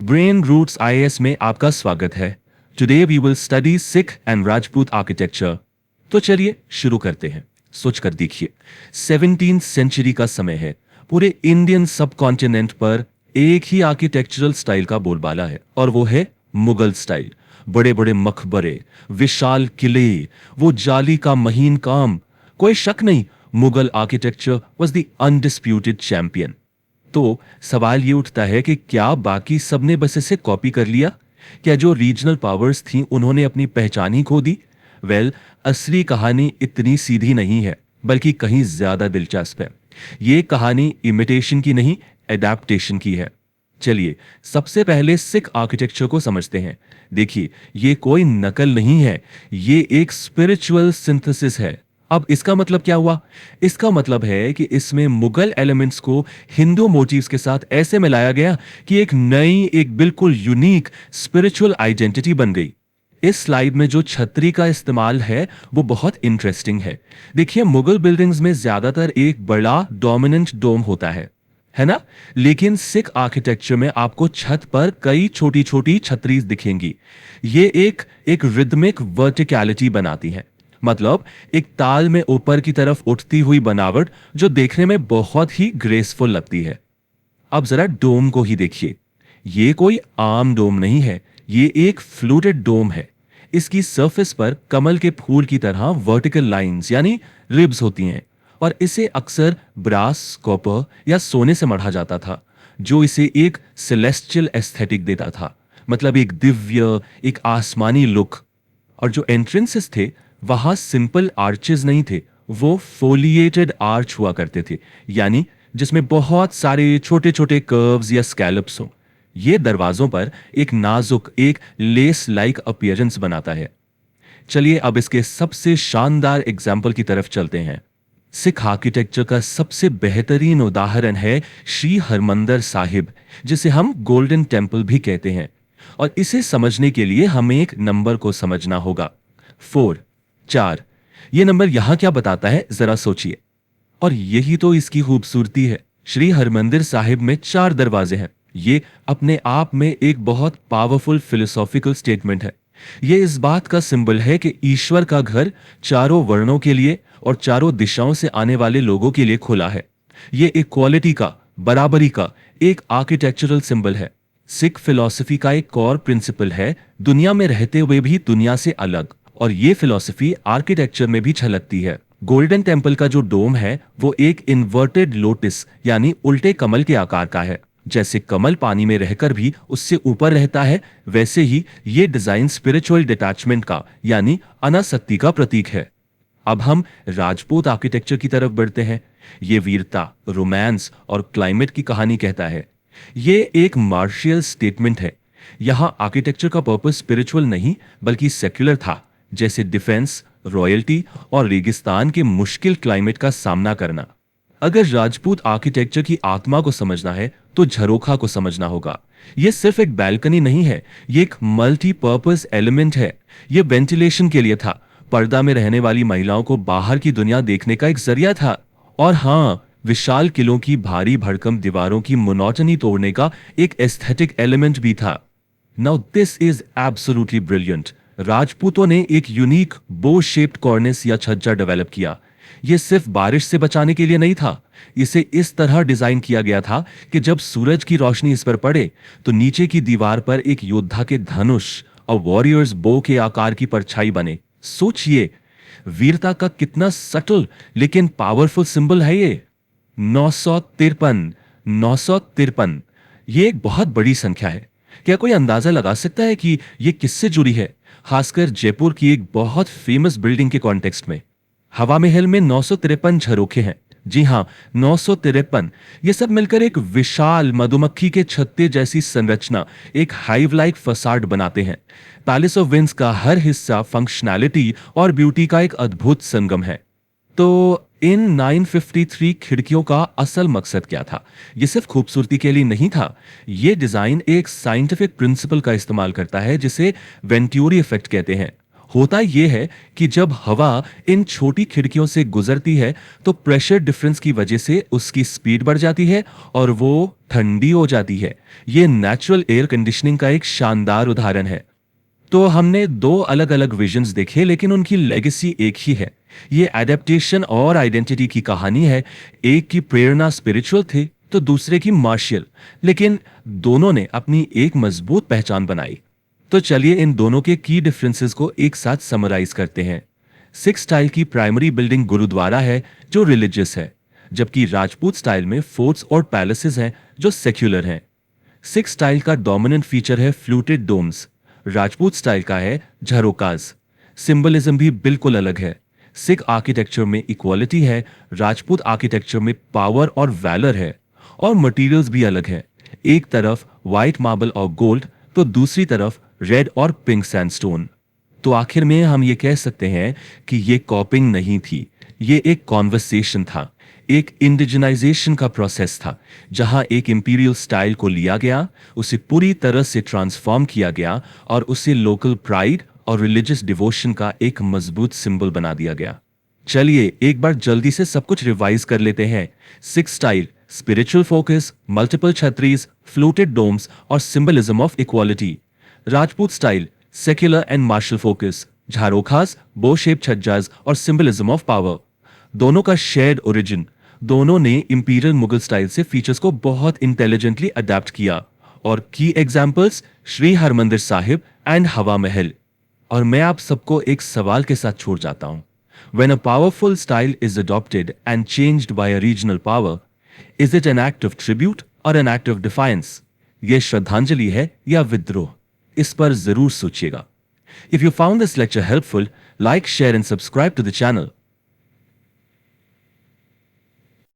Brain roots IAS में आपका स्वागत है। Today we will study Sikh and Rajput architecture. तो चलिए शुरू करते हैं। सोच कर देखिए, 17th सेंचुरी का समय है। पूरे इंडियन सब कॉन्टिनेंट पर एक ही आर्किटेक्चरल स्टाइल का बोलबाला है और वो है मुगल स्टाइल। बड़े बड़े मकबरे, विशाल किले, वो जाली का महीन काम। कोई शक नहीं, Mughal architecture was the undisputed champion. तो सवाल ये उठता है कि क्या बाकी सबने बस इसे कॉपी कर लिया? क्या जो रीजनल पावर्स थी उन्होंने अपनी पहचान ही खो दी? असली कहानी इतनी सीधी नहीं है, बल्कि कहीं ज्यादा दिलचस्प है। ये कहानी इमिटेशन की नहीं, एडेप्टेशन की है। चलिए सबसे पहले सिख आर्किटेक्चर को समझते हैं। देखिए, ये कोई नकल नहीं है, ये एक स्पिरिचुअल सिंथेसिस है। अब इसका मतलब क्या हुआ? इसका मतलब है कि इसमें मुगल एलिमेंट्स को हिंदू मोटिव्स के साथ ऐसे मिलाया गया कि एक नई, एक बिल्कुल यूनिक स्पिरिचुअल आइडेंटिटी बन गई। इस स्लाइड में जो छतरी का इस्तेमाल है वो बहुत इंटरेस्टिंग है। देखिए, मुगल बिल्डिंग्स में ज्यादातर एक बड़ा डोमिनेंट डोम होता है ना? लेकिन सिख आर्किटेक्चर में आपको छत पर कई छोटी छोटी छतरीज दिखेंगी। ये एक रिदमिक वर्टिकैलिटी बनाती हैं। मतलब एक ताल में ऊपर की तरफ उठती हुई बनावट जो देखने में बहुत ही ग्रेसफुल लगती है। अब जरा डोम को ही देखिए। ये कोई आम डोम नहीं है, ये एक फ्लूटेड डोम है। इसकी सरफेस पर कमल के फूल की तरह वर्टिकल लाइंस यानी रिब्स होती हैं और इसे अक्सर ब्रास, कॉपर या सोने से मढ़ा जाता था, जो इसे एक सेलेस्टियल एस्थेटिक देता था। मतलब एक दिव्य, एक आसमानी लुक। और जो एंट्रेंसेस थे वहां सिंपल आर्चेस नहीं थे, वो फोलिएटेड आर्च हुआ करते थे, यानी जिसमें बहुत सारे छोटे छोटे कर्व्स या स्कैलप्स हो। ये दरवाजों पर एक नाजुक, एक लेस लाइक अपीयरेंस बनाता है। चलिए अब इसके सबसे शानदार एग्जाम्पल की तरफ चलते हैं। सिख आर्किटेक्चर का सबसे बेहतरीन उदाहरण है श्री हरमंदर साहिब, जिसे हम गोल्डन टेम्पल भी कहते हैं। और इसे समझने के लिए हमें एक नंबर को समझना होगा, 4। ये नंबर यहां क्या बताता है, जरा सोचिए। और यही तो इसकी खूबसूरती है। श्री हरमंदिर साहिब में 4 दरवाजे हैं। ये अपने आप में एक बहुत पावरफुल फिलोसॉफिकल स्टेटमेंट है। ये इस बात का सिंबल है कि ईश्वर का घर चारों वर्णों के लिए और चारों दिशाओं से आने वाले लोगों के लिए खुला है। ये इक्वालिटी का, बराबरी का एक आर्किटेक्चरल सिंबल है। सिख फिलॉसफी का एक कोर प्रिंसिपल है, दुनिया में रहते हुए भी दुनिया से अलग। और ये फिलॉसफी आर्किटेक्चर में भी झलकती है। गोल्डन टेम्पल का जो डोम है वो एक इन्वर्टेड लोटस यानी उल्टे कमल के आकार का है। जैसे कमल पानी में रहकर भी उससे ऊपर रहता है, वैसे ही ये डिजाइन स्पिरिचुअल डिटैचमेंट का यानी अनासक्ति का प्रतीक है। अब हम राजपूत आर्किटेक्चर की तरफ बढ़ते हैं। ये वीरता, रोमांस और क्लाइमेट की कहानी कहता है। ये एक मार्शियल स्टेटमेंट है। यहां आर्किटेक्चर का पर्पस स्पिरिचुअल नहीं बल्कि सेक्युलर था, जैसे डिफेंस, रॉयल्टी और रेगिस्तान के मुश्किल क्लाइमेट का सामना करना। अगर राजपूत आर्किटेक्चर की आत्मा को समझना है तो झरोखा को समझना होगा। यह सिर्फ एक बैल्कनी नहीं है, यह एक मल्टीपर्पस एलिमेंट है। यह वेंटिलेशन के लिए था, पर्दा में रहने वाली महिलाओं को बाहर की दुनिया देखने का एक जरिया था, और हाँ, विशाल किलों की भारी भरकम दीवारों की मोनोटनी तोड़ने का एक एस्थेटिक एलिमेंट भी था। Now this is absolutely brilliant. राजपूतों ने एक यूनिक बो शेप्ड कॉर्निस या छज्जा डेवलप किया। यह सिर्फ बारिश से बचाने के लिए नहीं था, इसे इस तरह डिजाइन किया गया था कि जब सूरज की रोशनी इस पर पड़े तो नीचे की दीवार पर एक योद्धा के धनुष और वॉरियर्स बो के आकार की परछाई बने। सोचिए, वीरता का कितना सटल लेकिन पावरफुल सिंबल है ये। 953 ये एक बहुत बड़ी संख्या है। क्या कोई अंदाजा लगा सकता है कि ये किससे जुड़ी है? खासकर जयपुर की एक बहुत फेमस बिल्डिंग के कॉन्टेक्स्ट में। हवा महल में 953 झरोखे हैं। जी हां, 953। ये सब मिलकर एक विशाल मधुमक्खी के छत्ते जैसी संरचना, एक हाइव लाइक फसाड बनाते हैं। पैलेस ऑफ विंड्स का हर हिस्सा फंक्शनैलिटी और ब्यूटी का एक अद्भुत संगम है। तो इन 953 खिड़कियों का असल मकसद क्या था? यह सिर्फ खूबसूरती के लिए नहीं था। यह डिजाइन एक साइंटिफिक प्रिंसिपल का इस्तेमाल करता है जिसे वेंट्यूरी इफेक्ट कहते हैं। होता यह है कि जब हवा इन छोटी खिड़कियों से गुजरती है तो प्रेशर डिफरेंस की वजह से उसकी स्पीड बढ़ जाती है और वो ठंडी हो जाती है। ये नेचुरल एयर कंडीशनिंग का एक शानदार उदाहरण है। तो हमने दो अलग अलग विजन्स देखे, लेकिन उनकी लेगेसी एक ही है। ये एडेप्टेशन और आइडेंटिटी की कहानी है। एक की प्रेरणा स्पिरिचुअल थी तो दूसरे की मार्शियल, लेकिन दोनों ने अपनी एक मजबूत पहचान बनाई। तो चलिए इन दोनों के की डिफरेंसेस को एक साथ समराइज करते हैं। सिख स्टाइल की प्राइमरी बिल्डिंग गुरुद्वारा है जो रिलीजियस है, जबकि राजपूत स्टाइल में फोर्ट्स और पैलेसेस हैं जो सेक्युलर हैं। सिख स्टाइल का डोमिनेंट फीचर है फ्लूटेड डोम्स, राजपूत स्टाइल का है झरोकाज। सिंबलिज्म भी बिल्कुल अलग है। सिख आर्किटेक्चर में इक्वालिटी है, राजपूत आर्किटेक्चर में पावर और वैलर है। और मटेरियल्स भी अलग है, एक तरफ व्हाइट मार्बल और गोल्ड तो दूसरी तरफ रेड और पिंक सैंडस्टोन। तो आखिर में हम ये कह सकते हैं कि ये कॉपिंग नहीं थी, ये एक कॉन्वर्सेशन था, एक इंडिजिनाइजेशन का प्रोसेस था, जहां एक इंपीरियल स्टाइल को लिया गया, उसे पूरी तरह से ट्रांसफॉर्म किया गया और उसे लोकल प्राइड और रिलीजियस डिवोशन का एक मजबूत सिंबल बना दिया गया। चलिए एक बार जल्दी से सब कुछ रिवाइज कर लेते हैं। Sikh style spiritual focus, multiple chhatris, fluted domes और symbolism of equality. Rajput style secular and martial focus, jharokhas, bow shape छज्जाज और सिंबलिज्म ऑफ पावर। दोनों का शेयर्ड ओरिजिन, दोनों ने इंपीरियल मुगल स्टाइल से फीचर्स को बहुत इंटेलिजेंटली अडेप्ट किया। और की एग्जांपल्स श्री हरमंदिर साहिब एंड हवा महल। और मैं आप सबको एक सवाल के साथ छोड़ जाता हूं। When a powerful style is adopted and changed by a regional power, is it an act of tribute or an act of defiance? ये श्रद्धांजलि है या विद्रोह? इस पर जरूर सोचिएगा। If you found this lecture helpful, like, share and subscribe to the channel